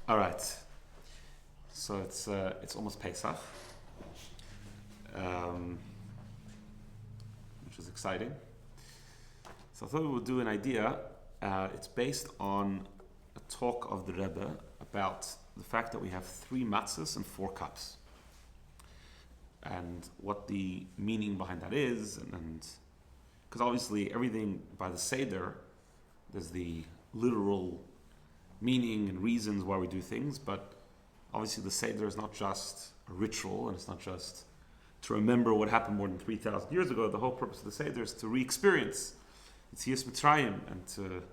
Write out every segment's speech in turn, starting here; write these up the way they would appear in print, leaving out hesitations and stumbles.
All right. So it's almost Pesach, which is exciting. So I thought we would do an idea. It's based on a talk of the Rebbe about the fact that we have 3 matzahs and 4 cups, and what the meaning behind that is, and because obviously everything by the Seder, there's the literal meaning and reasons why we do things, but obviously the Seder is not just a ritual, and it's not just to remember what happened more than 3,000 years ago. The whole purpose of the Seder is to re-experience Metzias Mitzrayim and to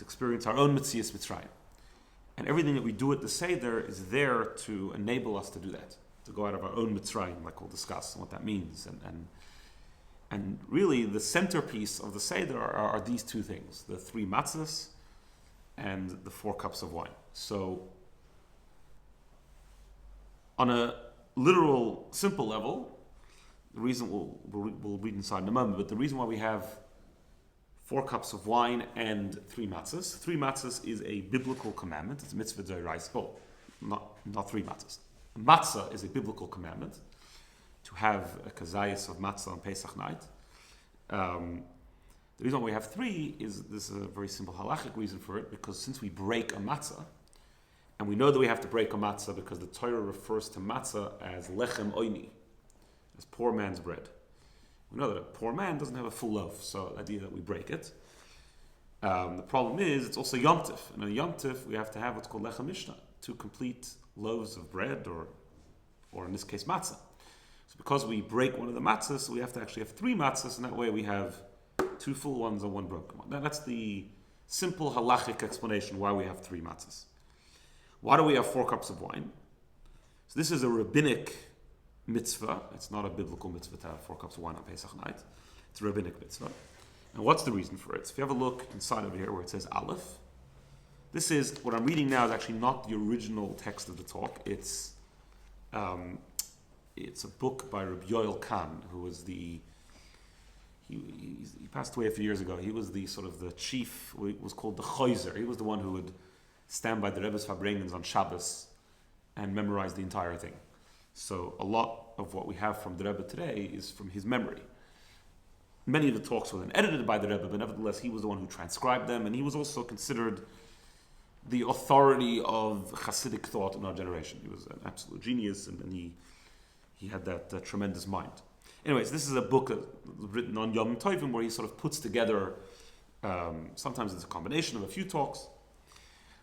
experience our own Metzias Mitzrayim. And everything that we do at the Seder is there to enable us to do that, to go out of our own Mitzrayim, like we'll discuss, and what that means. And really, the centerpiece of the Seder are these 2 things, the 3 matzahs and the 4 cups of wine. So, on a literal, simple level, the reason we'll read inside in a moment, but the reason why we have 4 cups of wine and 3 matzahs. 3 matzahs is a biblical commandment. It's a mitzvah d'oraisa. Oh, not 3 matzahs. Matzah is a biblical commandment to have a kazayas of matzah on Pesach night. The reason why we have 3 is this is a very simple halachic reason for it, because since we break a matzah, and we know that we have to break a matzah because the Torah refers to matzah as lechem oini, as poor man's bread. We know that a poor man doesn't have a full loaf, so the idea that we break it. The problem is it's also Yom Tif, and on Yom Tif we have to have what's called lechem mishnah, 2 complete loaves of bread, or in this case matzah. So because we break one of the matzahs, we have to actually have 3 matzahs, and that way we have 2 full ones and 1 broken one. Now, that's the simple halachic explanation why we have 3 matzahs. Why do we have 4 cups of wine? So this is a rabbinic mitzvah. It's not a biblical mitzvah to have 4 cups of wine on Pesach night. It's a rabbinic mitzvah. And what's the reason for it? So if you have a look inside over here where it says Aleph, this is, what I'm reading now is actually not the original text of the talk. It's a book by Rabbi Yoel Khan, who was he passed away a few years ago. He was the sort of the chief, it was called the Choizer. He was the one who would stand by the Rebbe's Farbrengens on Shabbos and memorize the entire thing. So a lot of what we have from the Rebbe today is from his memory. Many of the talks were then edited by the Rebbe, but nevertheless he was the one who transcribed them, and he was also considered the authority of Hasidic thought in our generation. He was an absolute genius, and he had that tremendous mind. Anyways, this is a book written on Yom Tovim where he sort of puts together, sometimes it's a combination of a few talks.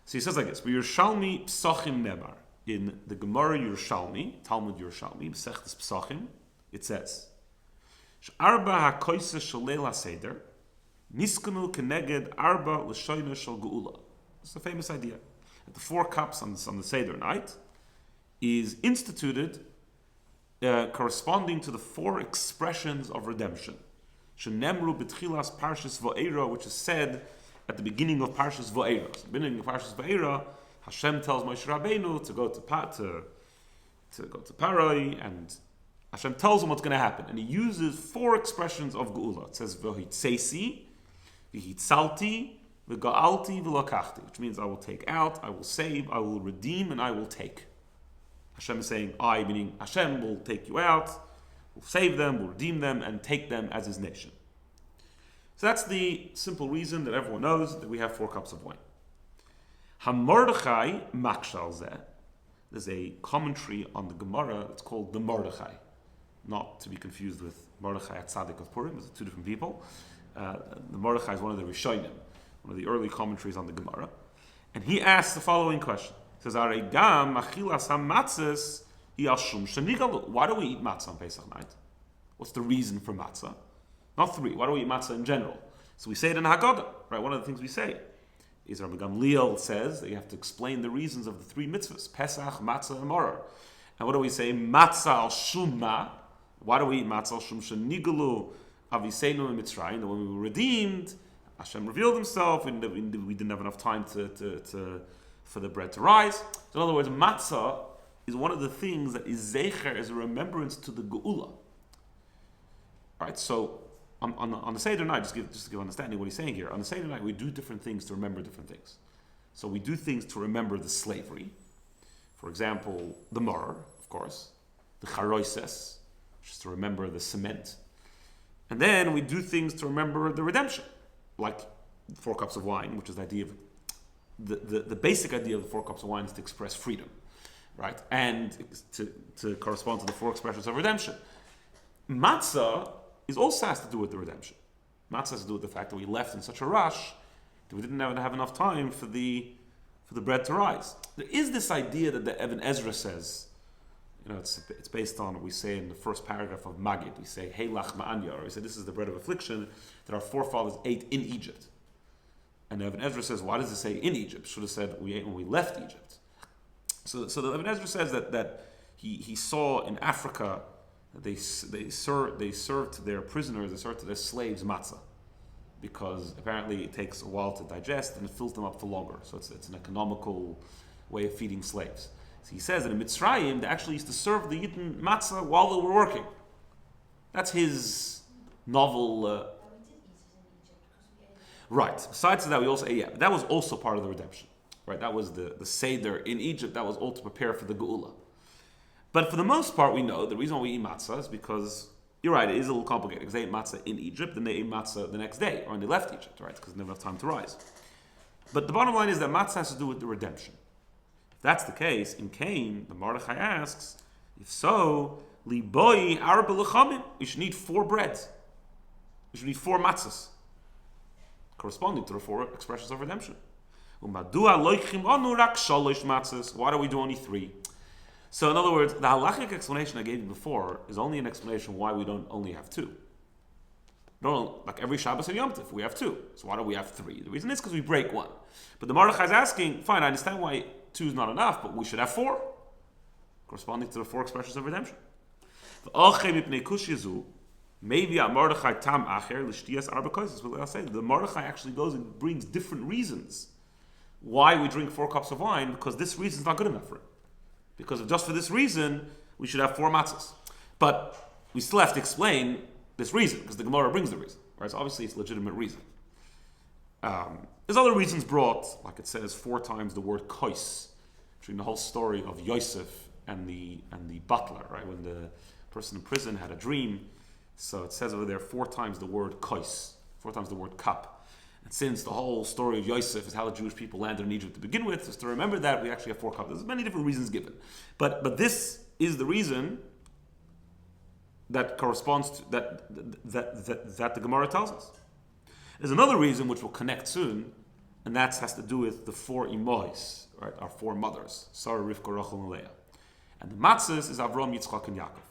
So he says like this, Yerushalmi Psachim Nebar. In the Gemara Yerushalmi, Talmud Yerushalmi, Mesechtes Psachim, it says, Arba HaKoise Shalel HaSeder, Niskanu Keneged Arba L'Shoyne Shal Geula. It's a famous idea. That the 4 cups on the Seder night is instituted corresponding to the 4 expressions of redemption. Shenemru B'tchilas Parshas Va'era, which is said at the beginning of Parshas Va'era. So, beginning of Parshas Va'era, Hashem tells Moshe Rabbeinu to go to Parai, and Hashem tells him what's going to happen. And he uses 4 expressions of Geula. It says V'hitzesi, V'hitzalti, V'ga'alti, V'lokachti, which means I will take out, I will save, I will redeem, and I will take. Hashem is saying, I, meaning Hashem, will take you out, will save them, will redeem them, and take them as his nation. So that's the simple reason that everyone knows that we have 4 cups of wine. HaMordechai Makshal Zeh. There's a commentary on the Gemara that's called the Mordechai. Not to be confused with Mordechai Tzaddik of Purim. Those are 2 different people. The Mordechai is one of the Rishonim, one of the early commentaries on the Gemara. And he asks the following question. He says, Aregam Achilas HaMatzes Yashum Shenigalu. Why do we eat matzah on Pesach night? What's the reason for matzah? Not 3. Why do we eat matzah in general? So we say it in Haggadah, right? One of the things we say is Rabbi Gamliel says that you have to explain the reasons of the 3 mitzvahs, Pesach, Matzah, and Maror. And what do we say? Matzah al Shumma. Why do we eat matzah al Shum Shenigalu Aviseinu in Mitzrayim? That when we were redeemed, Hashem revealed himself, and we didn't have enough time for the bread to rise. So in other words, matzah is one of the things that is zecher, is a remembrance to the geula. Right? So on the Seder night, just to give understanding what he's saying here, on the Seder night we do different things to remember different things. So we do things to remember the slavery. For example, the mor, of course, the charoises, just to remember the cement. And then we do things to remember the redemption, like 4 cups of wine, which is the idea of the basic idea of the 4 cups of wine is to express freedom, right? And to correspond to the 4 expressions of redemption. Matzah is also has to do with the redemption. Matzah has to do with the fact that we left in such a rush that we didn't have enough time for the bread to rise. There is this idea that the Ibn Ezra says, it's based on what we say in the first paragraph of Magid. We say, Hey lach ma'anya, or we say this is the bread of affliction that our forefathers ate in Egypt. And Ibn Ezra says, why does it say in Egypt? Should have said we ate when we left Egypt. So the Ibn Ezra says that he saw in Africa that they served to their prisoners, they served to their slaves matzah, because apparently it takes a while to digest and it fills them up for longer. So it's an economical way of feeding slaves. So he says that in Mitzrayim, they actually used to serve the Yidden matzah while they were working. That's his novel. Right. Besides that, we also but that was also part of the redemption. Right. That was the Seder in Egypt. That was all to prepare for the Geula. But for the most part, we know the reason why we eat matzah is because, you're right, it is a little complicated, because they ate matzah in Egypt, and they ate matzah the next day, or when they left Egypt, right? Because they never have time to rise. But the bottom line is that matzah has to do with the redemption. If that's the case, in Cain, the Mordechai asks, if so, liboi arba lechamim, we should need 4 breads. We should need 4 matzahs, corresponding to the 4 expressions of redemption. Why do we do only 3? So in other words, the halachic explanation I gave you before is only an explanation why we don't only have 2. No, like every Shabbos and Yom Tov, we have 2. So why do we have 3? The reason is because we break 1. But the Mordechai is asking, fine, I understand why 2 is not enough, but we should have 4, corresponding to the 4 expressions of redemption. Maybe a Mordechai tam acher l'shtias arba kosos. I'll say the Mordechai actually goes and brings different reasons why we drink 4 cups of wine, because this reason is not good enough for it. Because if just for this reason, we should have 4 matzahs. But we still have to explain this reason, because the Gemara brings the reason. Right? So obviously it's a legitimate reason. There's other reasons brought, like it says 4 times the word kois, during the whole story of Yosef and the butler, right? When the person in prison had a dream. So it says over there 4 times the word kois, 4 times the word cup. And since the whole story of Yosef is how the Jewish people landed in Egypt to begin with, just to remember that, we actually have 4 cups. There's many different reasons given. But this is the reason that corresponds to that the Gemara tells us. There's another reason which we'll connect soon, and that has to do with the 4 imois, right? Our 4 mothers, Sarah, Rivka, Rachel, and Leah. And the matzahs is Avram, Yitzchak, and Yaakov.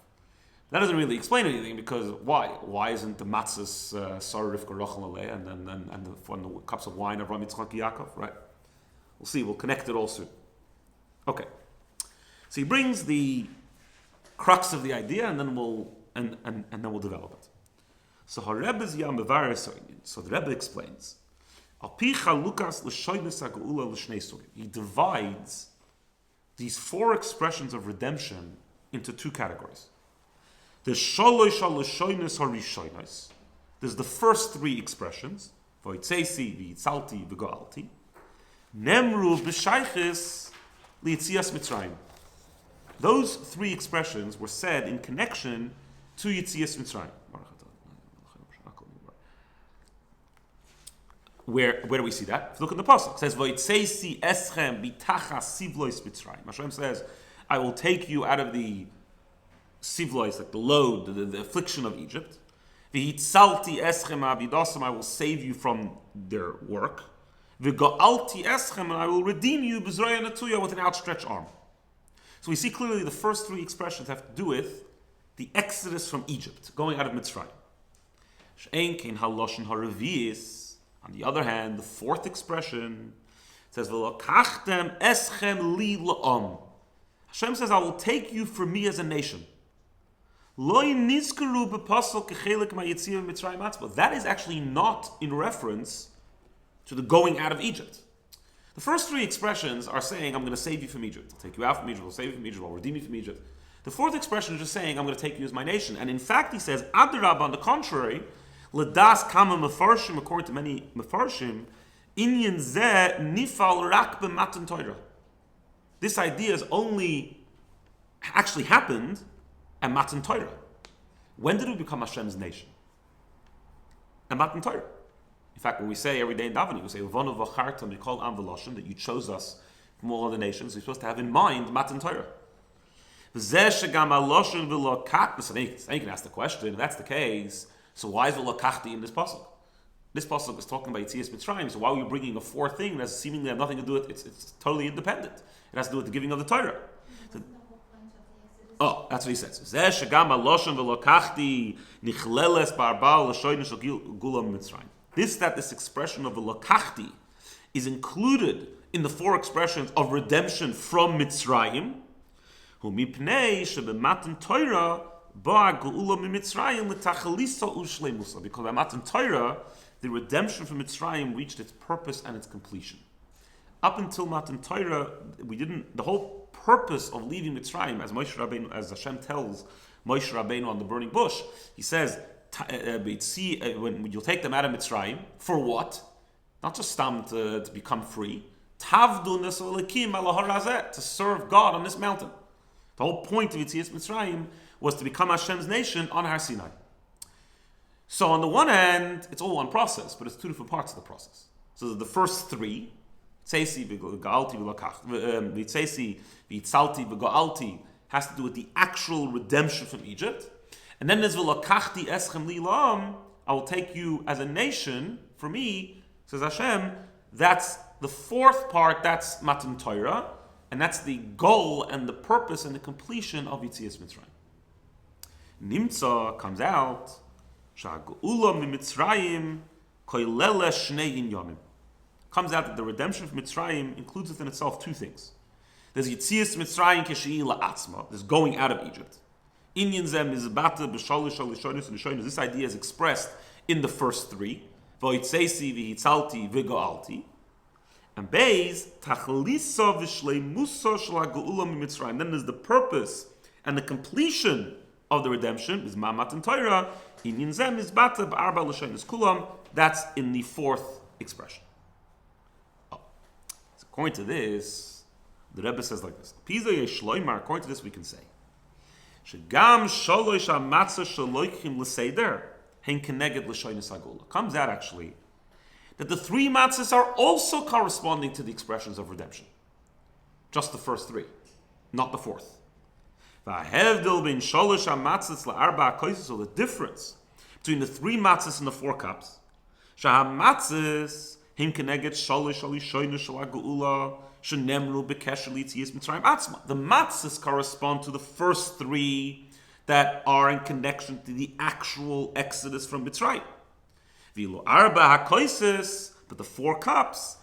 That doesn't really explain anything, because why? Why isn't the matzahs Sarah, Rivka, Rachel, and Leah, and the cups of wine Avram, Yitzchak, and Yaakov, right? We'll see. We'll connect it all soon. Okay. So he brings the crux of the idea, and then we'll develop it. So the Rebbe explains. He divides these 4 expressions of redemption into 2 categories. There's there's the first 3 expressions. Voitzesi, v'yitzalti, v'go'alti. Nemru b'shayches li'yitzias Mitzrayim. Those 3 expressions were said in connection to Yitzias Mitzrayim. Where do we see that? If you look at the pasuk, it says, "Voitzesi eschem bitachas sivlois Mitzrayim." Hashem says, "I will take you out of the sivlois, like the load, the affliction of Egypt. V'hitzalti eschem abidasim, I will save you from their work. V'go'alti eschem, and I will redeem you b'zroya natuya, with an outstretched arm." So we see clearly the first 3 expressions have to do with the exodus from Egypt, going out of Mitzrayim. She'ein kein haloshen haraviis. On the other hand, the 4th expression says, "V'lokachtem eschem li la'am." Hashem says, "I will take you for me as a nation." That is actually not in reference to the going out of Egypt. The first 3 expressions are saying, I'm going to save you from Egypt. I'll take you out from Egypt, I'll save you from Egypt, I'll redeem you from Egypt. The 4th expression is just saying, I'm going to take you as my nation. And in fact, he says, Adarab, on the contrary, Ladas kama mefarshim, according to many mefarshim, Inyan zeh nifal rak b'matan Torah. This idea is only actually happened at Matan Torah. When did we become Hashem's nation? At Matan Torah. In fact, when we say every day in davening, we say "Uvanu v'chartam mikol am v'loshen," that you chose us from all other nations. We're supposed to have in mind Matan Torah. Then you can ask the question, if that's the case, so why is v'lokachti in this pasuk? This pasuk is talking about Yetzias Mitzrayim, so why are you bringing a fourth thing that seemingly have nothing to do with it? It's totally independent. It has to do with the giving of the Torah. So, that's what he says. This expression of v'lokachti is included in the four expressions of redemption from Mitzrayim. Because by Matan Torah, the redemption from Mitzrayim reached its purpose and its completion. Up until Matan Torah, the whole purpose of leaving Mitzrayim, as Moshe Rabbeinu, as Hashem tells Moshe Rabbeinu on the burning bush, he says, when you'll take them out of Mitzrayim, for what? Not just to become free, to serve God on this mountain. The whole point of Yetzias Mitzrayim was to become Hashem's nation on Har Sinai. So on the one hand, it's all one process, but it's two different parts of the process. So the first three, Tzesi v'Ga'alti v'Ga'alti, has to do with the actual redemption from Egypt. And then there's v'Lakachti eschem li'lam, I will take you as a nation for me, says Hashem. That's the fourth part, that's Matan Torah. And that's the goal and the purpose and the completion of Yetzias Mitzrayim. Nimtza comes out, Sha'geula miMitzrayim koilele shnei inyanim. Comes out that the redemption from Mitzrayim includes within itself two things. There's Yetzias Mitzrayim k'shei la'atzma, there's going out of Egypt. Inyan zeh mizbata b'shalish alishonis and this idea is expressed in the first three. V'yitzesi v'yitzalti v'go'alti. And Beis, Tachlisa v'shleimusa shel ha'geula miMitzrayim. Then there's the purpose and the completion of the redemption. Is Matan Torah. Inyan zeh mizbata b'arba l'shonos kulam. That's in the fourth expression. So according to this, the Rebbe says like this. Pizah yeshloimar. According to this, we can say, Shegam sholosh ha'matzah shaloichim l'seder hein keneged l'shonos ha'geula. Comes out actually that the three matzahs are also corresponding to the expressions of redemption. Just the first three, not the fourth. So the difference between the three matzahs and the four cups, the matzahs correspond to the first three that are in connection to the actual exodus from Mitzrayim. But the four cups,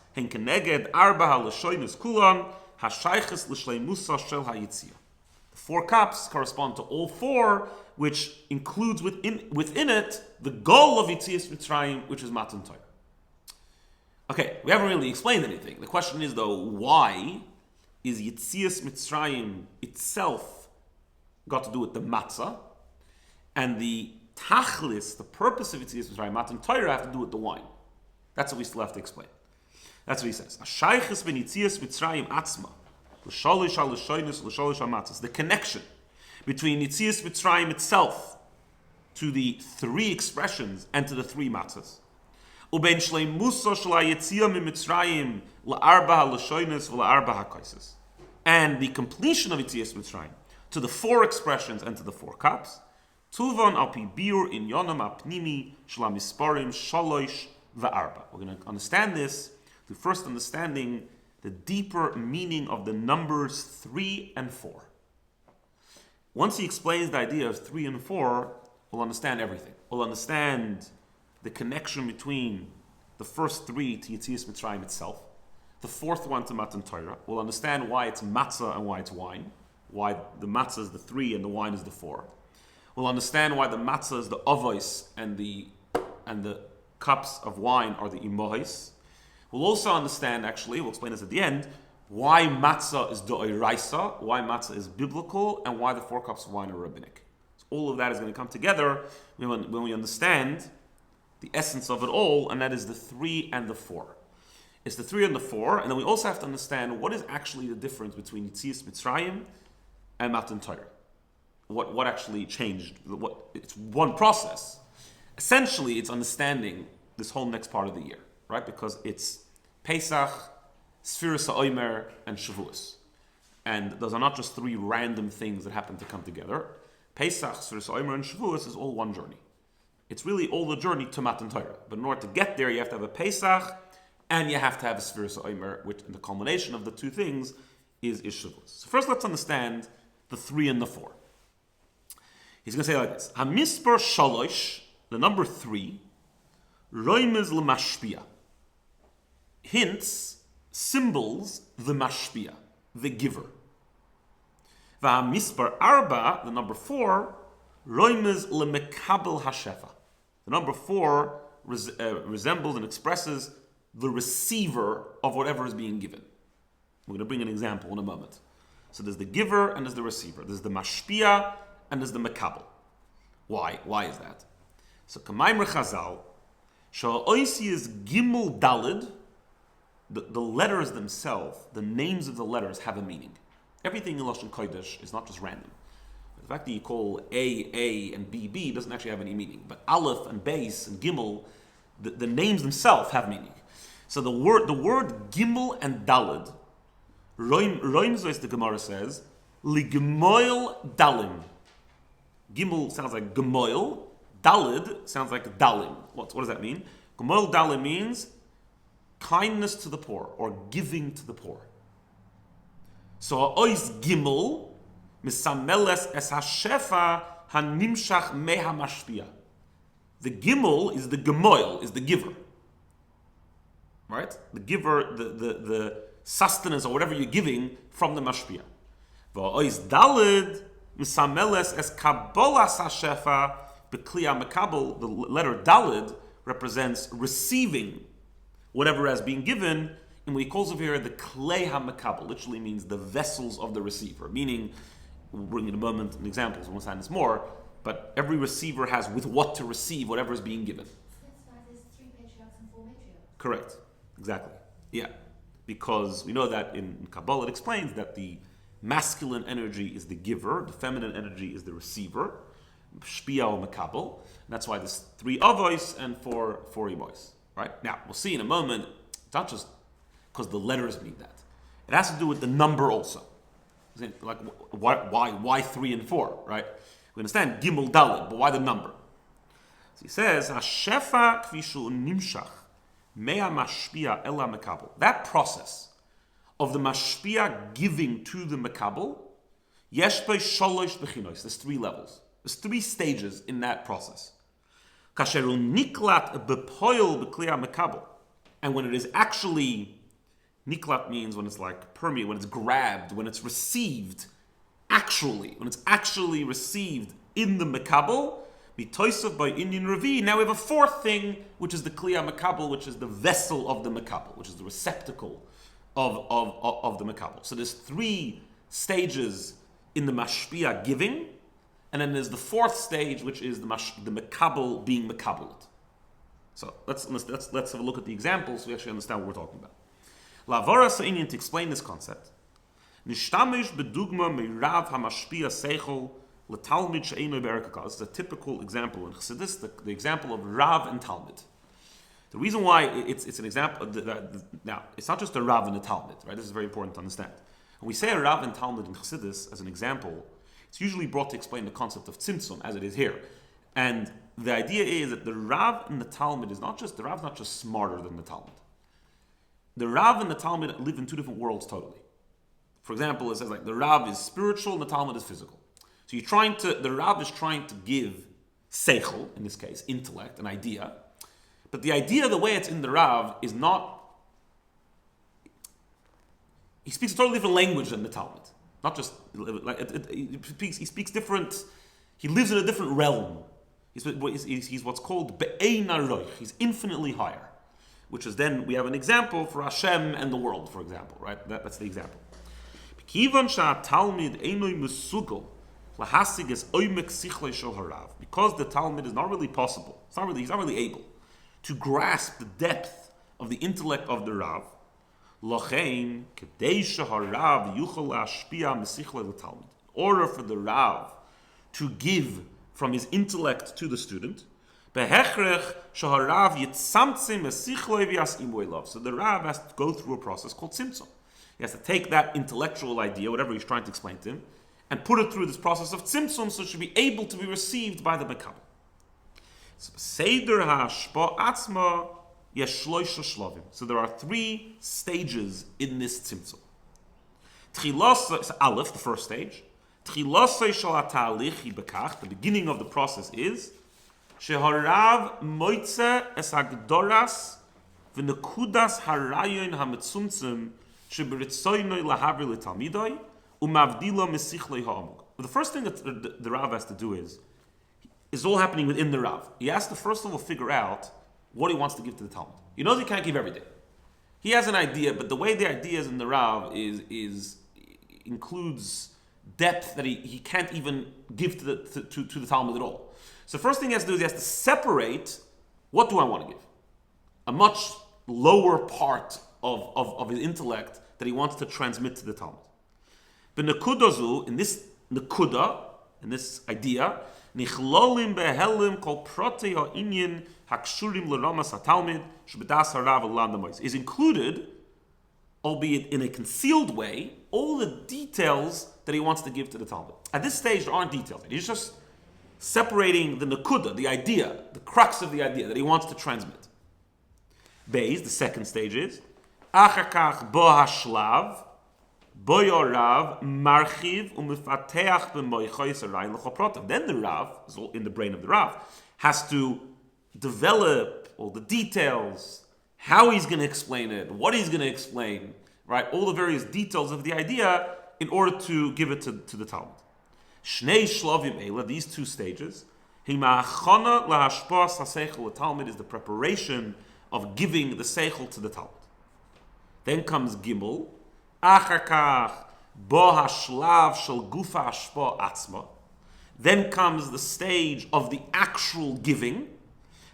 the four cups correspond to all four, which includes within it the goal of Yetzias Mitzrayim, which is Matan Torah. Okay, we haven't really explained anything. The question is though, why is Yetzias Mitzrayim itself got to do with the matzah, and the Tachlis, the purpose of Yetzias Mitzrayim, Matan Torah, have to do with the wine. That's what we still have to explain. That's what he says. Ashaychus ben Yetzias Mitzrayim atzma, l'shalish ha'lishonos l'shalish ha'matzos. The connection between Yetzias Mitzrayim itself to the three expressions and to the three matzos. Ubein shleimuso shel ha'yetzia miMitzrayim la'arba ha'lishonos v'la'arba ha'kaisos. And the completion of Yetzias Mitzrayim to the four expressions and to the four cups. Tuvan al pi biur in yonam apnimi shlamisparim shalosh va'arba. We're going to understand this through first understanding the deeper meaning of the numbers 3 and 4. Once he explains the idea of 3 and 4, we'll understand everything. We'll understand the connection between the first 3 to Yetzias Mitzrayim itself, the fourth one to Matan Torah. We'll understand why it's matzah and why it's wine, why the matzah is the 3 and the wine is the 4. We'll understand why the matzah is the avos and the cups of wine are the imohis. We'll also understand, actually, we'll explain this at the end, why matzah is do'iraisa, why matzah is biblical, and why the 4 cups of wine are rabbinic. So all of that is going to come together when we understand the essence of it all, and that is the 3 and the 4. It's the 3 and the 4, and then we also have to understand what is actually the difference between Yetzias Mitzrayim and Matan Torah. What actually changed? It's one process. Essentially, it's understanding this whole next part of the year, right? Because it's Pesach, Sfiras HaOmer, and Shavuos. And those are not just 3 random things that happen to come together. Pesach, Sfiras HaOmer, and Shavuos is all one journey. It's really all the journey to Matan Torah. But in order to get there, you have to have a Pesach, and you have to have a Sfiras HaOmer, which the culmination of the 2 things is Shavuos. So first, let's understand the 3 and the 4. He's going to say like this: Hamispar Shalosh, the number 3, Roimez L'Mashpia, hints, symbols the Mashpia, the giver. V'Hamispar Arba, the number 4, Roimez L'Mekabel Hashefa. The number 4 resembles and expresses the receiver of whatever is being given. We're going to bring an example in a moment. So there's the giver and there's the receiver. There's the Mashpia and there's the Mekabel. Why? Why is that? So Kamaimr Chazal, Sha'oisi is Gimel Dalid. The letters themselves, the names of the letters have a meaning. Everything in Lashon Kodesh is not just random. The fact that you call A, and B doesn't actually have any meaning. But Aleph and Beis and Gimel, the names themselves have meaning. So the word Gimel and Dalid, Roimzois, the Gemara says, Ligmoil Dalim. Gimel sounds like Gemoil. Dalid sounds like Dalim. What does that mean? Gemoil Dalim means kindness to the poor or giving to the poor. So Ois Gimel misameles es hashefa hanimshach meha mashpia. The Gimel is the Gemoil, is the giver. Right? The giver, the sustenance or whatever you're giving from the mashpia. Va'ois Dalid misameles es kabolas hashefa bekliya mekabel. The letter Dalid represents receiving whatever has been given, and what he calls over here the klei ha-mekabel, literally means the vessels of the receiver. Meaning, we'll bring in a moment an examples, we'll understand this more, but every receiver has with what to receive whatever is being given. That's why there's 3 patriarchs and 4 matriarchs. Correct. Exactly. Yeah. Because we know that in Kabbalah it explains that the masculine energy is the giver, the feminine energy is the receiver, shpia or mekabel. That's why there's 3 avos and 4 imois. Right? Now, we'll see in a moment, it's not just because the letters mean that. It has to do with the number also. Like, why 3 and 4, right? We understand Gimel Dalet, but why the number? So he says, Hashefa kvishu nimshach mea mashpia ela mekabel. That process of the mashpia giving to the mekabel, yesh bei shalosh bechinos. There's 3 levels. There's 3 stages in that process. Kasheru niklat bepoil bekliya mekabel. And when it is actually, niklat means when it's like permeated, when it's grabbed, when it's received, when it's actually received in the mekabel, bitoisav by Indian Ravi. Now we have a 4th thing, which is the kliya mekabel, which is the vessel of the mekabel, which is the receptacle of the mekabel. So there's 3 stages in the mashpia giving, and then there's the 4th stage, which is the mekabel being mekabelet. So let's have a look at the examples so we actually understand what we're talking about. Lavara Sa'inian, to explain this concept, Nishtamish bedugma meirav hamashpia seichel letalmid she'eino be'erkaka. This is a typical example in Chassidus, the example of Rav and Talmud. The reason why it's an example, now, it's not just a Rav and a Talmud, right? This is very important to understand. When we say a Rav and Talmud in Chassidus as an example, it's usually brought to explain the concept of tzimtzum, as it is here. And the idea is that the Rav and the Talmud the Rav's not just smarter than the Talmud. The Rav and the Talmud live in 2 different worlds totally. For example, it says like the Rav is spiritual and the Talmud is physical. So the Rav is trying to give seichel, in this case, intellect, an idea. But the idea, the way it's in the Rav, is not... He speaks a totally different language than the Talmud. Not just like he speaks different. He lives in a different realm. He's what's called be'eina roich. He's infinitely higher, which is then we have an example for Hashem and the world, for example, right? That's the example. Because the Talmud is not really possible. He's not really able to grasp the depth of the intellect of the Rav. Lochein kedei sheharav yuchol lashpia mesichle l'talmid. In order for the Rav to give from his intellect to the student, behechrech sheharav yitzamtzim mesichle v'yas imoy. So the Rav has to go through a process called tzimtzum. He has to take that intellectual idea, whatever he's trying to explain to him, and put it through this process of tzimtzum so it should be able to be received by the Mekabel. So Seder ha'ashpa atzma yesh shloisha shlovim. So there are 3 stages in this tzimtzum. Tchilas, Aleph, the first stage. Tchilasei shel ha'ta'alich bekach. The beginning of the process is sheharav moitze es hagdoras v'nekudas harayon ha'metzumtzum sheberitzoynoi lahavir l'talmidoi umavdilo mesichlei ha'amuk. The first thing that the Rav has to do is all happening within the Rav. He has to first of all figure out what he wants to give to the Talmud. He knows he can't give everything. He has an idea, but the way the idea is in the Rav includes depth that he can't even give to the Talmud at all. So first thing he has to do is he has to separate what do I want to give. A much lower part of his intellect that he wants to transmit to the Talmud. But nekudazu, in this nekuda, in this idea, nichlolim behelim kol protei ha'inyin hakshurim l'ramas ha'talmid shebedas harav alam damois, is included, albeit in a concealed way, all the details that he wants to give to the Talmud. At this stage, there aren't details. He's just separating the nekuda, the idea, the crux of the idea that he wants to transmit. Beis, the second stage is achakach bo hashlav bo yorav marchiv umifateach b'moichois arayin l'choprotav. Then the Rav, in the brain of the Rav, has to develop all the details, how he's going to explain it, what he's going to explain, right? All the various details of the idea in order to give it to the Talmud. Shnei shlovim eila, these 2 stages, hima'achana lahashpas haseichel l'talmid, is the preparation of giving the seichel to the Talmud. Then comes Gimel, achakach bo hashlav shel gufa hashpa atzma. Then comes the stage of the actual giving,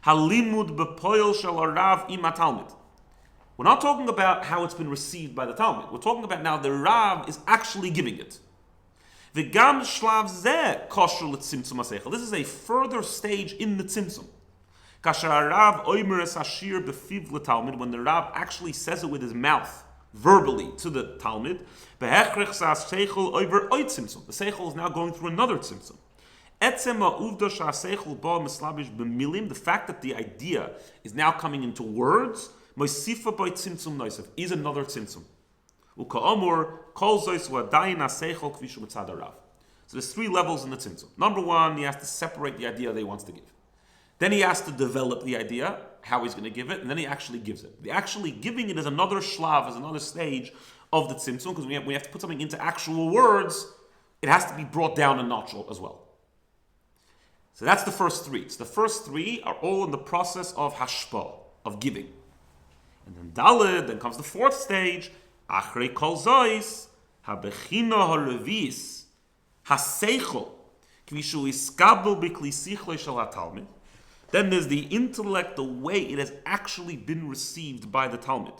halimud bepoil shel harav im hatalmid. We're not talking about how it's been received by the Talmud. We're talking about now the Rav is actually giving it. V'gam shlav zeh kosher l'tzimtzum haseichel. This is a further stage in the tzimtzum. Kasher harav oimer es hashir befiv l'talmid, when the Rav actually says it with his mouth, verbally, to the Talmud, behechrech sas seichel oiver oid tzimtzum. The seichel is now going through another tzimtzum. Etzem ha'uvda sha'seichel ba mislabish b'milim, the fact that the idea is now coming into words, moisifa by tzimtzum noisef, is another tzimtzum. Uka'amur kol zois wa'dayin ha'seichel kvishu mitzad harav. So there's 3 levels in the tzimtzum. Number 1, he has to separate the idea that he wants to give. Then he has to develop the idea, how he's going to give it, and then he actually gives it. The actually giving it is another shlav, is another stage of the tzimtzum, because we have to put something into actual words, it has to be brought down a notch as well. So that's the first 3. So the first 3 are all in the process of hashpa, of giving. And then Daled, then comes the 4th stage, achrei kol zois, habechina harevis, haseichel, kvishu iskabel b'kli sichlei shel hatalmid. Then there's the intellect, the way it has actually been received by the Talmud.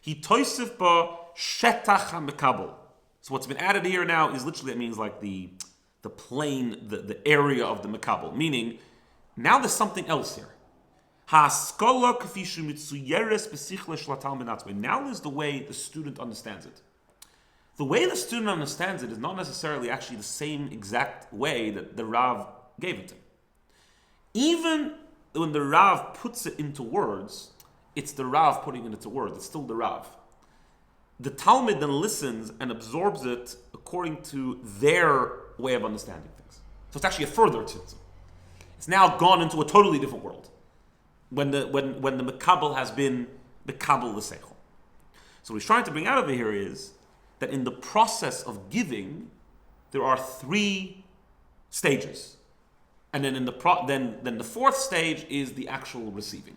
He toisif ba shetach ha-mekabel. So what's been added here now is literally, it means like the plane, the area of the mekabel. Meaning, now there's something else here. Ha-askola k'fi shemitzuyeres b'sichle shel hatalmid atzmai. Now is the way the student understands it. The way the student understands it is not necessarily actually the same exact way that the Rav gave it to him. Even when the Rav puts it into words, it's the Rav putting it into words. It's still the Rav. The Talmud then listens and absorbs it according to their way of understanding things. So it's actually a further tzimtzum. It's now gone into a totally different world when the Mekabel has been Mekabel the Seichel. So what he's trying to bring out over here is that in the process of giving, there are 3 stages. And then then the 4th stage is the actual receiving.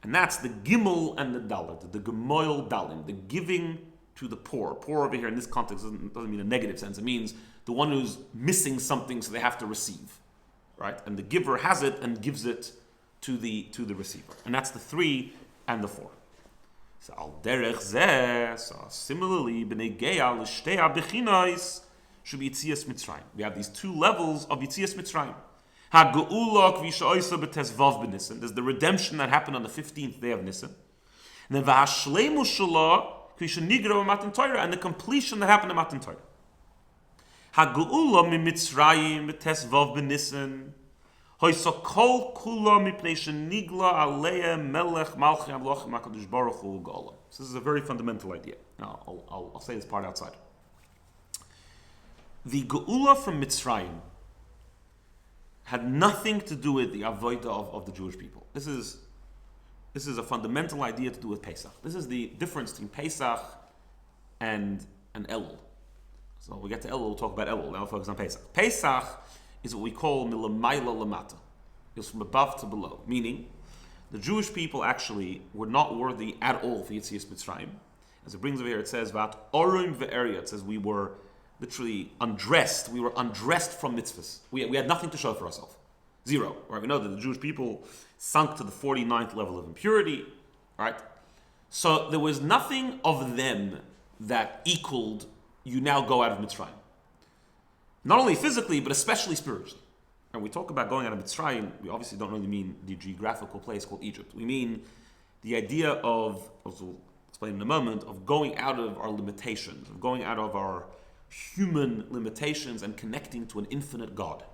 And that's the Gimel and the Dalet, the Gemoil Dalim, the giving to the poor. Poor over here in this context doesn't mean a negative sense. It means the one who's missing something, so they have to receive. Right? And the giver has it and gives it to the receiver. And that's the 3 and the 4. So al derech zeh, so similarly, b'nei geya l'shtei ha'bechinois should be Yitzias Mitzrayim. We have these two levels of Yitzias Mitzrayim. Ha-ge'ula kvi she'oisa b'tezvav b'Nisan. There's the redemption that happened on the 15th day of Nisan. And then v'hashleimu shelo kvi she'nigra b'matan Torah, and the completion that happened in Matan Torah. Ha-ge'ula mi-Mitzrayim b'tezvav b'Nisan. Hoysa kol kula mipnei shenigla aleya melech malchi amlochim HaKadosh Baruch Hu u'ga'olam. So this is a very fundamental idea. Now, I'll say this part outside. The Geula from Mitzrayim had nothing to do with the avodah of the Jewish people. This is a fundamental idea to do with Pesach. This is the difference between Pesach and Elul. So when we get to Elul, we'll talk about Elul. Now we'll focus on Pesach. Pesach is what we call milamayla lamata. It's from above to below. Meaning, the Jewish people actually were not worthy at all for Yitzias Mitzrayim. As it brings over here, it says, Vat orim ve'eria. It says we were literally undressed. We were undressed from mitzvahs. We had nothing to show for ourselves. Zero. Right? We know that the Jewish people sunk to the 49th level of impurity. Right? So there was nothing of them that equaled you now go out of Mitzrayim. Not only physically, but especially spiritually. And we talk about going out of Mitzrayim, we obviously don't really mean the geographical place called Egypt. We mean the idea of, as we'll explain in a moment, of going out of our limitations, of going out of our human limitations and connecting to an infinite God.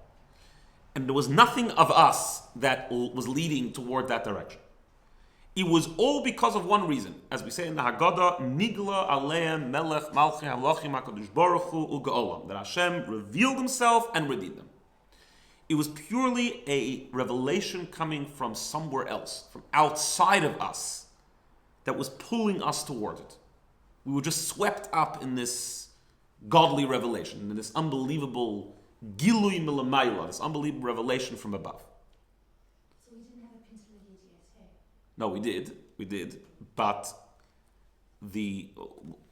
And there was nothing of us that was leading toward that direction. It was all because of one reason. As we say in the Haggadah, Nigla Aleim Melech Malchi Halochim HaKadosh Baruch Hu U'Ga'olam, that Hashem revealed himself and redeemed them. It was purely a revelation coming from somewhere else, from outside of us, that was pulling us toward it. We were just swept up in this godly revelation, in this unbelievable Gilui Milamayla, this unbelievable revelation from above. So we didn't have a intermediate yet, hey? No, we did, but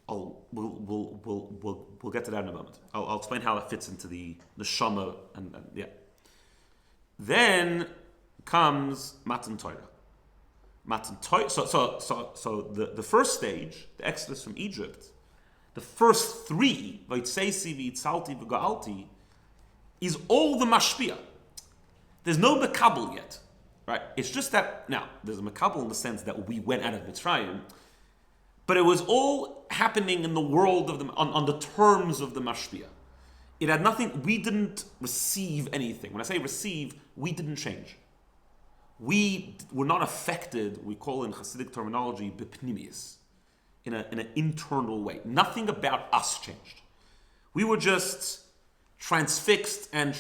we'll get to that in a moment. I'll explain how it fits into the Shama and yeah. Then comes Matan Torah. Matan Torah. So the first stage, the Exodus from Egypt, the first three, Vaytseisi, V'Yitzalti, V'Ga'alti, is all the mashpia. There's no mekabel yet. Right? It's just that, now, there's a makabel in the sense that we went out of Mitzrayim, but it was all happening in the world of on the terms of the mashpia. It had nothing, we didn't receive anything. When I say receive, we didn't change. We were not affected, we call in Hasidic terminology, bipnimius, in an internal way. Nothing about us changed. We were just transfixed and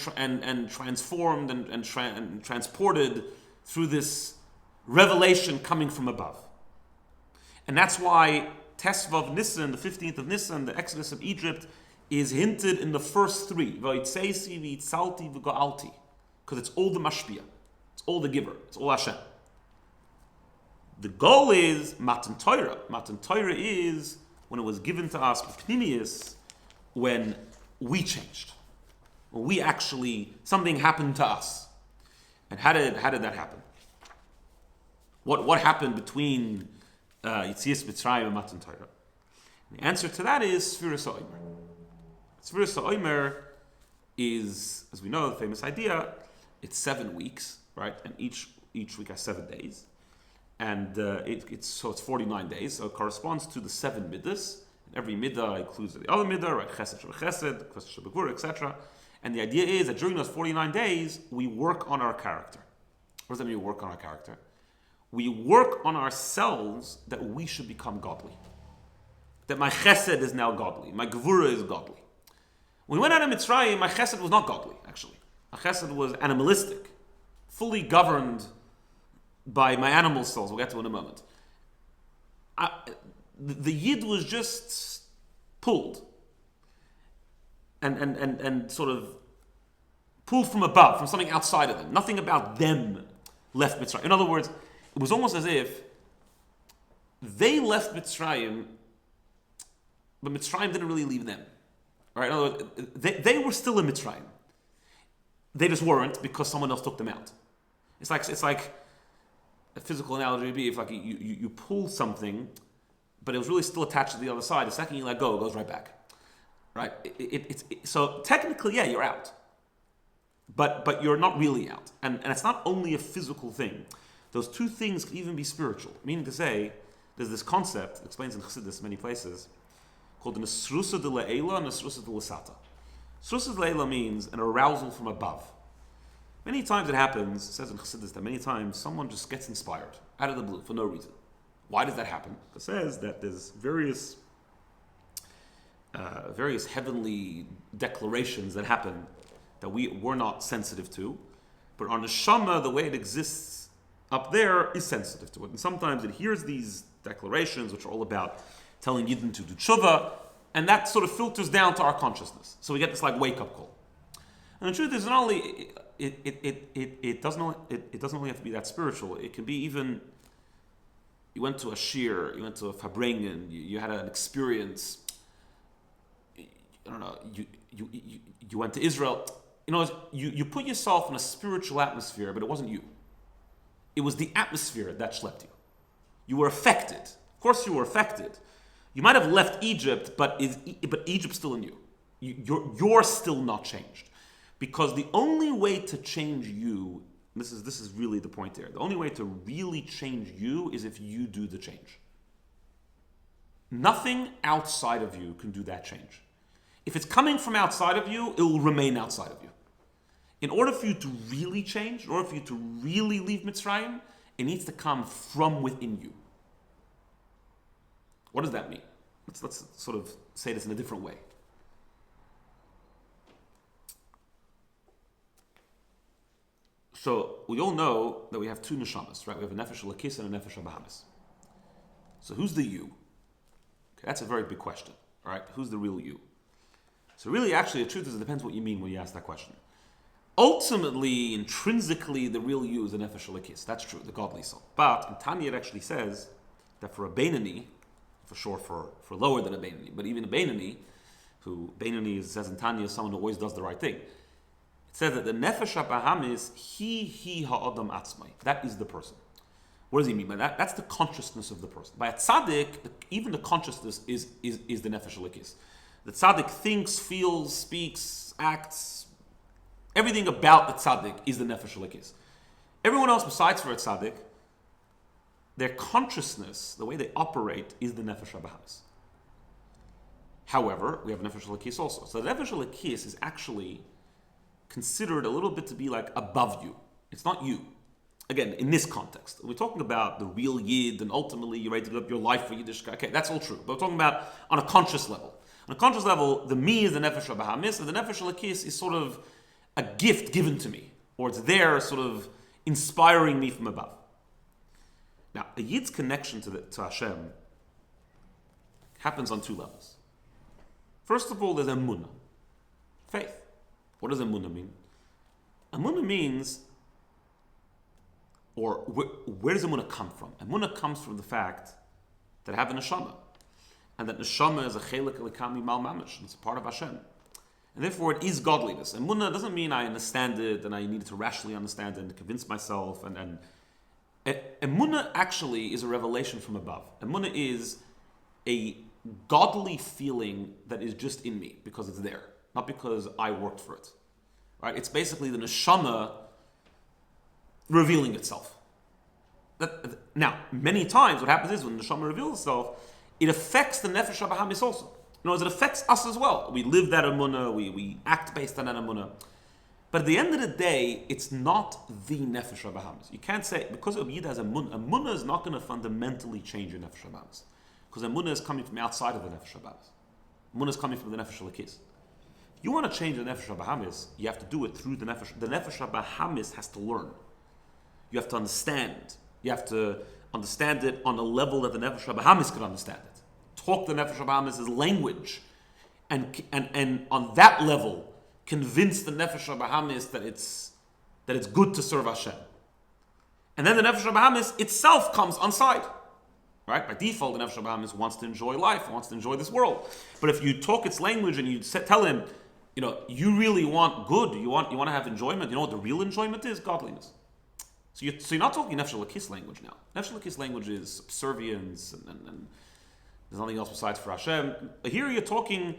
transformed and transported through this revelation coming from above. And that's why Tesvav Nisan, the 15th of Nisan, the Exodus of Egypt, is hinted in the first three. V'Yitzesi, V'Yitzalti, V'Ga'alti. Because it's all the mashpia. It's all the giver. It's all Hashem. The goal is Matan Torah. Matan Torah is when it was given to us, Pnimius, when we changed. When we actually, something happened to us. And how did that happen? What happened between Yitzias Mitzrayim and Matan Torah? The answer to that is Sfiras HaOmer. Sfiras HaOmer is, as we know, the famous idea, it's 7 weeks, right? And each week has 7 days. And it's 49 days, so it corresponds to the 7 middas. And every middah includes the other middah, right? Chesed Sheba Chesed, Chesed Sheba Gvura, etc. And the idea is that during those 49 days, we work on our character. What does that mean, we work on our character? We work on ourselves that we should become godly. That my chesed is now godly. My gvura is godly. When we went out of Mitzrayim, my chesed was not godly, actually. My chesed was animalistic, fully governed by my animal souls. We'll get to it in a moment. The Yid was just pulled. And sort of pulled from above, from something outside of them. Nothing about them left Mitzrayim. In other words, it was almost as if they left Mitzrayim, but Mitzrayim didn't really leave them. Right? In other words, they were still in Mitzrayim. They just weren't because someone else took them out. It's like a physical analogy would be if like you pull something but it was really still attached to the other side. The second you let go, it goes right back. Right? So technically, yeah, you're out. But you're not really out. And it's not only a physical thing. Those two things can even be spiritual. Meaning to say, there's this concept, it explains in Chassidus many places, called Nesrusa de Le'ela and Nesrusa de L'Sata. Nesrusa de Le'ela means an arousal from above. Many times it happens, it says in Chassidus that many times someone just gets inspired out of the blue for no reason. Why does that happen? It says that there's various heavenly declarations that happen that we're not sensitive to, but our neshama, the way it exists up there, is sensitive to it. And sometimes it hears these declarations, which are all about telling Yidden to do tshuva, and that sort of filters down to our consciousness. So we get this like wake-up call. And the truth is, not only it doesn't only have to be that spiritual. It can be even, you went to a shir, you went to a farbrengen, you had an experience. I don't know. You went to Israel. You put yourself in a spiritual atmosphere, but it wasn't you. It was the atmosphere that schlepped you. You were affected. Of course, you were affected. You might have left Egypt, but Egypt's still in you. You're still not changed, because the only way to change you. This is really the point there. The only way to really change you is if you do the change. Nothing outside of you can do that change. If it's coming from outside of you, it will remain outside of you. In order for you to really change, in order for you to really leave Mitzrayim, it needs to come from within you. What does that mean? Let's sort of say this in a different way. So we all know that we have two neshamas, right? We have a nefesh lakis and a nefesh abahamis. So who's the you? Okay, that's a very big question. All right, who's the real you? So really, actually, the truth is, it depends what you mean when you ask that question. Ultimately, intrinsically, the real you is the nefesh lakis. That's true, the godly soul. But in Tanya, it actually says that for a Beinani, for sure for lower than a Beinani, but even a Beinani, who Beinani says in Tanya is someone who always does the right thing. It says that the nefesh habahamis, he ha'adam atzmai. That is the person. What does he mean by that? That's the consciousness of the person. By a tzaddik, even the consciousness is the nefesh lakis. The tzaddik thinks, feels, speaks, acts. Everything about the tzaddik is the nefesh lakis. Everyone else besides for a tzaddik, their consciousness, the way they operate, is the nefesh habahamis. However, we have nefesh lakis also. So the nefesh lakis is actually considered a little bit to be like above you. It's not you. Again, in this context, we're talking about the real Yid, and ultimately you're ready to give up your life for Yiddishkeit. Okay, that's all true. But we're talking about on a conscious level. On a conscious level, the me is the nefesh habahamis, and the nefesh lakis is sort of a gift given to me, or it's there sort of inspiring me from above. Now, a Yid's connection to Hashem happens on two levels. First of all, there's emunah, faith. What does emunah mean? Emunah means, or where does emunah come from? Emunah comes from the fact that I have a neshama, and that neshama is a chelik elikami mal mamish. It's a part of Hashem. And therefore it is godliness. Emunah doesn't mean I understand it and I need to rationally understand it and convince myself. And emunah actually is a revelation from above. Emunah is a godly feeling that is just in me because it's there, not because I worked for it. Right? It's basically the neshama revealing itself. Now, many times what happens is when the neshama reveals itself, it affects the nefesh habahamis also. In other words, it affects us as well. We live that emunah, we act based on that emunah. But at the end of the day, it's not the nefesh habahamis. You can't say, because a Yid has emunah is not going to fundamentally change your nefesh habahamis. Because emunah is coming from outside of the nefesh habahamis. Emunah is coming from the nefesh lakis. If you want to change the nefesh habahamis, you have to do it through the nefesh. The nefesh habahamis has to learn. You have to understand. You have to understand it on a level that the nefesh habahamis could understand it. Talk the nefesh habahamis' language, and on that level, convince the nefesh habahamis that it's good to serve Hashem. And then the nefesh habahamis itself comes on side. Right? By default, the nefesh habahamis wants to enjoy life, wants to enjoy this world. But if you talk its language and you tell him, you really want good, you want to have enjoyment, you know what the real enjoyment is? Godliness. So you're not talking nefesh lakis language now. Nefesh lakis language is subservience and There's nothing else besides for Hashem. Here you're talking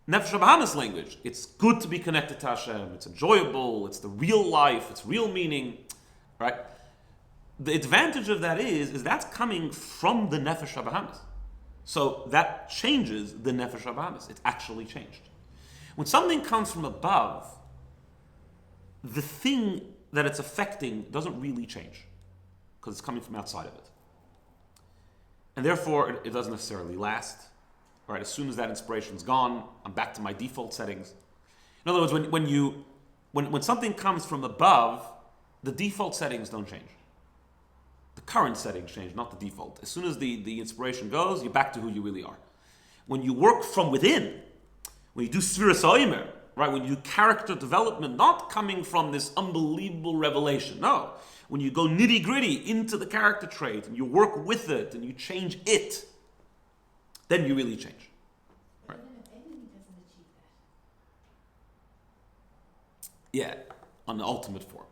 Nefesh HaBahamis language. It's good to be connected to Hashem. It's enjoyable. It's the real life. It's real meaning, right? The advantage of that is that's coming from the Nefesh HaBahamis. So that changes the Nefesh HaBahamis. It's actually changed. When something comes from above, the thing that it's affecting doesn't really change because it's coming from outside of it. And therefore, it doesn't necessarily last. Right? As soon as that inspiration's gone, I'm back to my default settings. In other words, when something comes from above, the default settings don't change. The current settings change, not the default. As soon as the inspiration goes, you're back to who you really are. When you work from within, when you do Sfiras HaOmer, right? When you do character development, not coming from this unbelievable revelation, no. When you go nitty-gritty into the character trait and you work with it and you change it, then you really change. Right? Even if anyone doesn't achieve that. Yeah, on the ultimate form.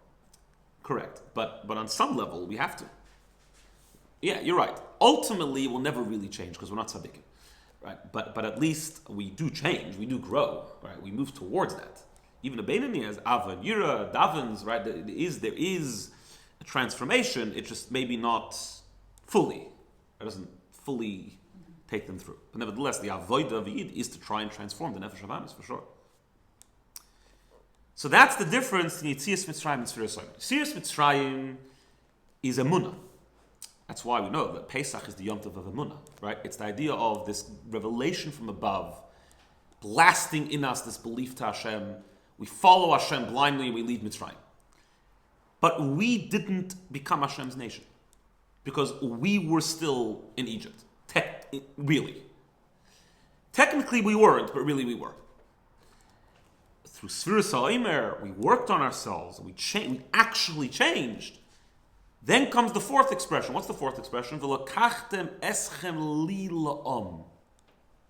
Correct. But on some level, we have to. Yeah, you're right. Ultimately, we'll never really change because we're not tzaddikim. Right? But at least we do change, we do grow, right? We move towards that. Even a Beinani has Ava, Yira, Davins, right? There is a transformation, it's just maybe not fully. It doesn't fully take them through. But nevertheless, the Avodah of Yid is to try and transform the Nefesh HaBahamis, for sure. So that's the difference in Yetzias Mitzrayim and Sfiras HaOmer. Yetzias Mitzrayim is Emunah. That's why we know that Pesach is the Yom Tov of Emunah, right? It's the idea of this revelation from above, blasting in us this belief to Hashem. We follow Hashem blindly and we leave Mitzrayim. But we didn't become Hashem's nation because we were still in Egypt. Really. Technically we weren't, but really we were. Through Sfiras HaOmer, we worked on ourselves, we actually changed. Then comes the fourth expression. What's the fourth expression? V'lokachtem eschem li la'am.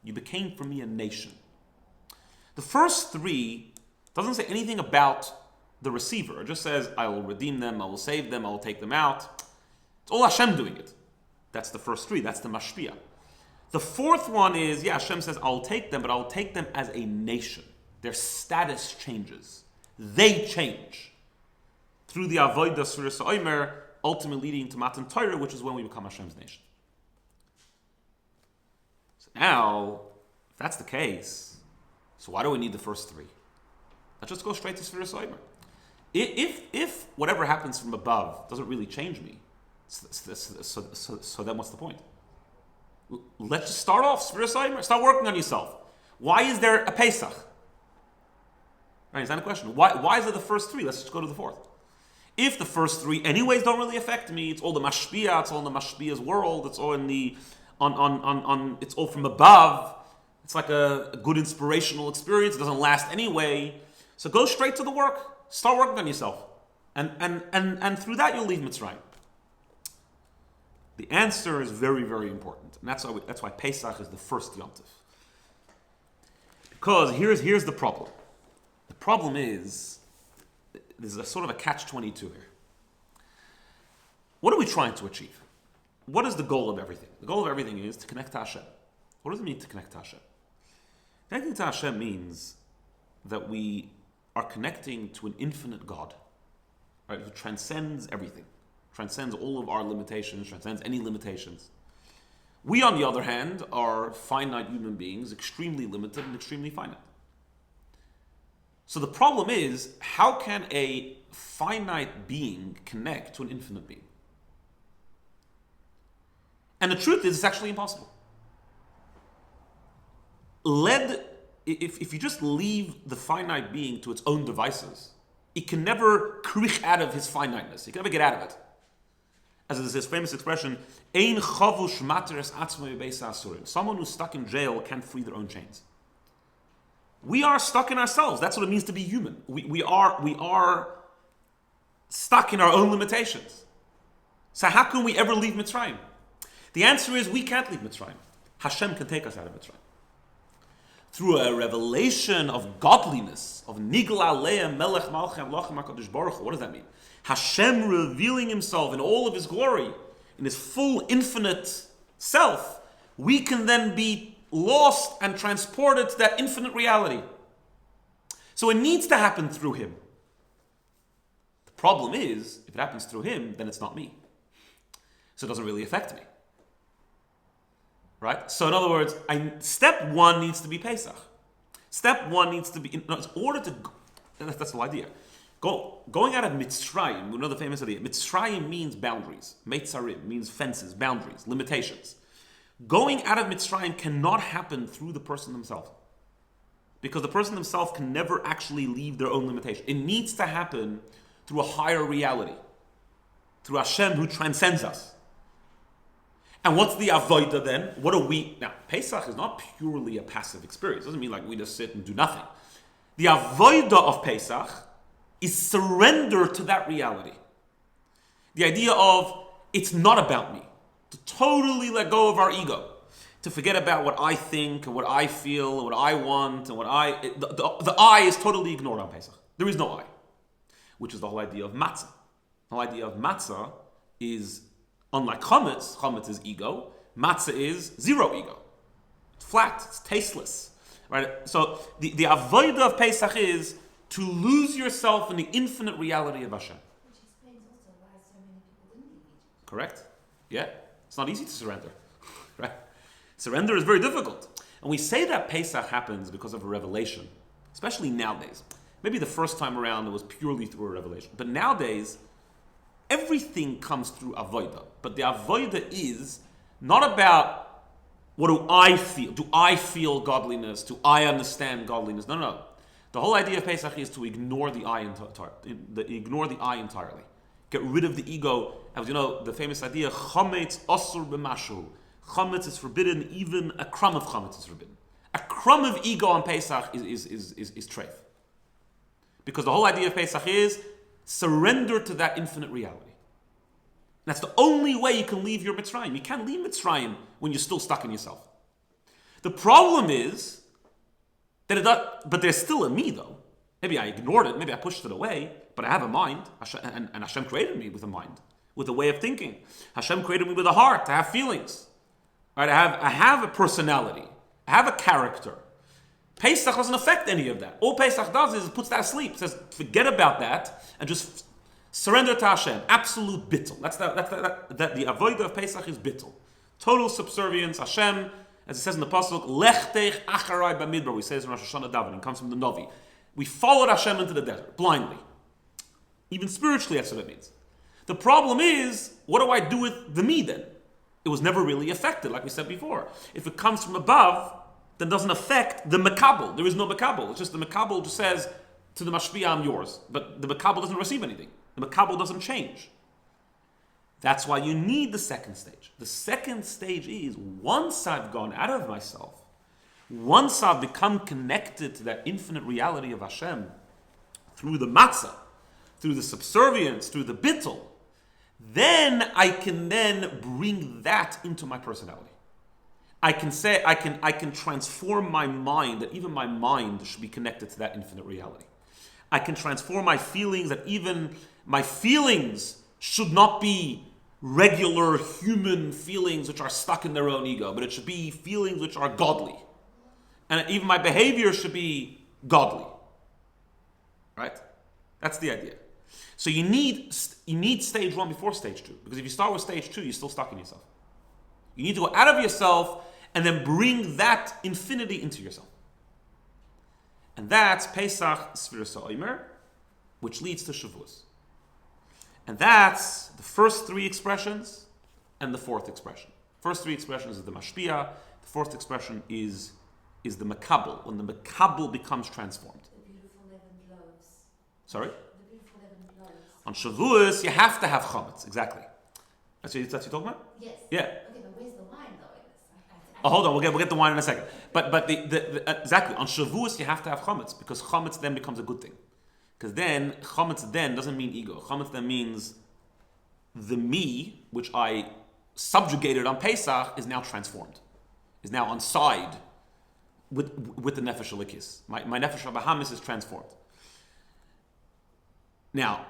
You became for me a nation. The first three doesn't say anything about the receiver. It just says, I will redeem them, I will save them, I will take them out. It's all Hashem doing it. That's the first three. That's the mashpia. The fourth one is, Hashem says, I'll take them, but I'll take them as a nation. Their status changes. They change. Through the avodah Sfiras HaOmer, ultimately leading to Matan Torah, which is when we become Hashem's nation. So now, if that's the case, so why do we need the first three? Let's just go straight to Sfiras HaOmer. If whatever happens from above doesn't really change me, so then what's the point? Let's just start off Sfiras HaOmer. Start working on yourself. Why is there a Pesach? Right, is that a question? Why is it the first three? Let's just go to the fourth. If the first three anyways don't really affect me, it's all the mashpia, it's all in the mashpia's world, it's all in the it's all from above. It's like a good inspirational experience. It doesn't last anyway. So go straight to the work. Start working on yourself. And through that you'll leave Mitzrayim. The answer is very, very important. And that's why Pesach is the first Yom Tov. Because here's the problem. The problem is there's a sort of a catch-22 here. What are we trying to achieve? What is the goal of everything? The goal of everything is to connect to Hashem. What does it mean to connect to Hashem? Connecting to Hashem means that we are connecting to an infinite God, right, who transcends everything, transcends all of our limitations, transcends any limitations. We, on the other hand, are finite human beings, extremely limited and extremely finite. So the problem is, how can a finite being connect to an infinite being? And the truth is, it's actually impossible. If you just leave the finite being to its own devices, it can never krich out of his finiteness. It can never get out of it. As is this famous expression, Ein chavush materes atzmei beis asurim. Someone who's stuck in jail can't free their own chains. We are stuck in ourselves. That's what it means to be human. We are stuck in our own limitations. So how can we ever leave Mitzrayim? The answer is we can't leave Mitzrayim. Hashem can take us out of Mitzrayim. Through a revelation of godliness, of Nigla Aleim Melech Malchem Lachem HaKadosh Baruch Hu. What does that mean? Hashem revealing himself in all of his glory, in his full infinite self, we can then be lost and transported to that infinite reality. So it needs to happen through him. The problem is, if it happens through him, then it's not me. So it doesn't really affect me. Right? So in other words, step one needs to be Pesach. Step one needs to be, in order to, that's the whole idea. Going out of Mitzrayim, we know the famous idea. Mitzrayim means boundaries. Meitzarim means fences, boundaries, limitations. Going out of Mitzrayim cannot happen through the person themselves. Because the person themselves can never actually leave their own limitation. It needs to happen through a higher reality. Through Hashem who transcends us. And what's the avodah then? What do we... Now, Pesach is not purely a passive experience. It doesn't mean like we just sit and do nothing. The avodah of Pesach is surrender to that reality. The idea of, it's not about me. To totally let go of our ego. To forget about what I think, and what I feel, and what I want, and what the I is totally ignored on Pesach. There is no I. Which is the whole idea of matzah. The whole idea of matzah is, unlike chametz is ego, matzah is zero ego. It's flat, it's tasteless. Right? So the avodah of Pesach is to lose yourself in the infinite reality of Hashem. Which explains also why so many people didn't leave Egypt. Correct? Yeah. It's not easy to surrender. Right? Surrender is very difficult. And we say that Pesach happens because of a revelation, especially nowadays. Maybe the first time around it was purely through a revelation. But nowadays, everything comes through avodah. But the avodah is not about what do I feel? Do I feel godliness? Do I understand godliness? No. The whole idea of Pesach is to ignore the I entirely. Get rid of the ego. As you know, the famous idea, chametz asur b'mashu. Chametz is forbidden, even a crumb of chametz is forbidden. A crumb of ego on Pesach is treif. Because the whole idea of Pesach is surrender to that infinite reality. That's the only way you can leave your Mitzrayim. You can't leave Mitzrayim when you're still stuck in yourself. The problem is but there's still a me though. Maybe I ignored it, maybe I pushed it away, but I have a mind, and Hashem created me with a mind, with a way of thinking. Hashem created me with a heart, I have feelings. Right? I have a personality, I have a character. Pesach doesn't affect any of that. All Pesach does is it puts that asleep. It says, forget about that and just surrender to Hashem. Absolute bittul. That's the avodah of Pesach is bittul. Total subservience. Hashem, as it says in the pasuk, lechtech acharai b'midbar. We say this in Rosh Hashanah davening. It comes from the Novi. We followed Hashem into the desert blindly. Even spiritually, that's what it means. The problem is, what do I do with the me then? It was never really affected, like we said before. If it comes from above, then doesn't affect the makabel. There is no makabel. It's just the makabel just says to the mashpia, I'm yours. But the makabel doesn't receive anything. The makabel doesn't change. That's why you need the second stage. The second stage is, once I've gone out of myself, once I've become connected to that infinite reality of Hashem, through the matzah, through the subservience, through the bittul, then I can then bring that into my personality. I can say, I can transform my mind, that even my mind should be connected to that infinite reality. I can transform my feelings, that even my feelings should not be regular human feelings which are stuck in their own ego, but it should be feelings which are godly. And even my behavior should be godly. Right? That's the idea. So you need stage one before stage two. Because if you start with stage two, you're still stuck in yourself. You need to go out of yourself and then bring that infinity into yourself. And that's Pesach Sfiras HaOmer, which leads to Shavuos. And that's the first three expressions and the fourth expression. First three expressions is the Mashpia. The fourth expression is the Makabel, when the Makabel becomes transformed. The beautiful leavened loaves. Sorry? The beautiful leavened loaves. On Shavuos, you have to have chametz. Exactly. That's what you're talking about? Yes. Yeah. Okay, but where's the wine though in this? Oh, hold on, we'll get the wine in a second. But the exactly, on Shavuos you have to have chametz, because chametz then becomes a good thing. Because then, chametz then doesn't mean ego. Chametz then means the me, which I subjugated on Pesach, is now transformed. Is now on side with the Nefesh Elikis. My Nefesh Bahamis is transformed. Now,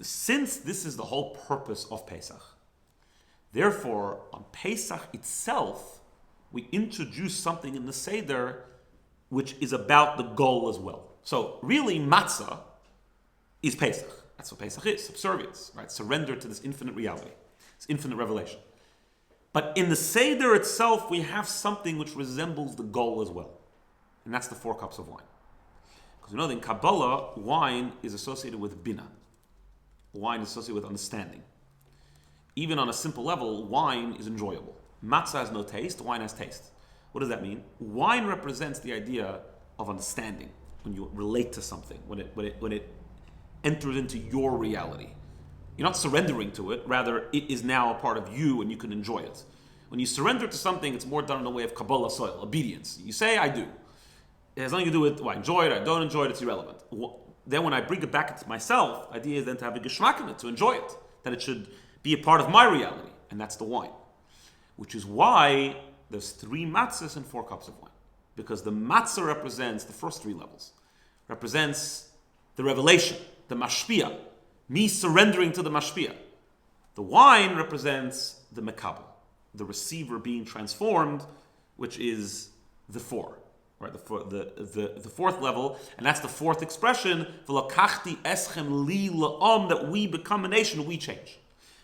since this is the whole purpose of Pesach, Therefore, on Pesach itself, we introduce something in the Seder which is about the goal as well. So really, matzah is Pesach. That's what Pesach is, subservience, right? Surrender to this infinite reality, this infinite revelation. But in the Seder itself, we have something which resembles the goal as well. And that's the 4 cups of wine. Because we know that in Kabbalah, wine is associated with BINA. Wine is associated with understanding. Even on a simple level, wine is enjoyable. Matzah has no taste, wine has taste. What does that mean? Wine represents the idea of understanding, when you relate to something, when it enters into your reality. You're not surrendering to it, rather it is now a part of you and you can enjoy it. When you surrender to something, it's more done in a way of Kabbalah soil, obedience. You say, I do. It has nothing to do with, I enjoy it, I don't enjoy it, it's irrelevant. Then when I bring it back into myself, the idea is then to have a geschmack in it, to enjoy it, that it should be a part of my reality, and that's the wine. Which is why there's 3 matzahs and 4 cups of wine. Because the matzah represents the first 3 levels. Represents the revelation, the mashpia, me surrendering to the mashpia. The wine represents the mekabel, the receiver being transformed, which is the 4. Right, the 4th level, and that's the 4th expression, v'lakachti eschem li la'am, that we become a nation, we change.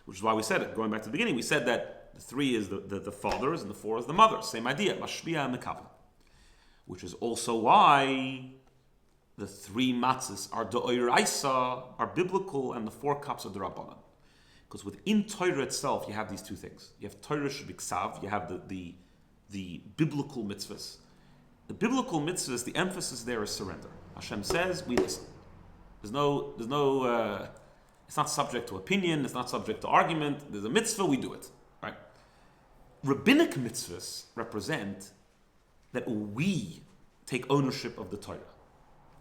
Which is why we said it, going back to the beginning, we said that the 3 is the fathers and the 4 is the mothers. Same idea, mashpia and mekabel. Which is also why the 3 matzahs are de'oraisa, are biblical, and the 4 cups are derabbanan. Because within Torah itself, you have these 2 things. You have Torah shebiksav, you have the biblical mitzvahs. The biblical mitzvahs, the emphasis there is surrender. Hashem says, we listen. There's no. It's not subject to opinion. It's not subject to argument. There's a mitzvah, we do it, right? Rabbinic mitzvahs represent that we take ownership of the Torah,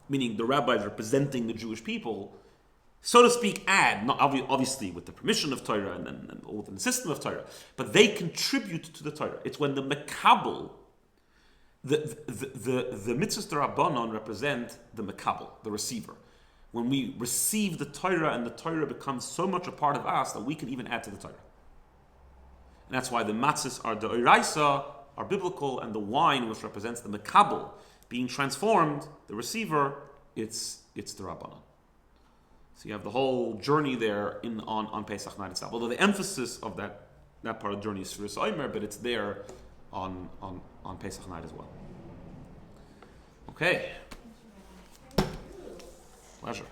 meaning the rabbis representing the Jewish people, so to speak, add, not obviously with the permission of Torah and within the system of Torah, but they contribute to the Torah. It's when the mekabel. The mitzvahs d'Rabbanan represent the mekabel, the receiver. When we receive the Torah and the Torah becomes so much a part of us that we can even add to the Torah. And that's why the matzahs are the oraisa, are biblical, and the wine, which represents the mekabel, being transformed, the receiver, it's the Rabbanan. So you have the whole journey there on Pesach night itself. Although the emphasis of that part of the journey is Sfiras Omer, but it's there on Pesach night as well. Okay. Pleasure.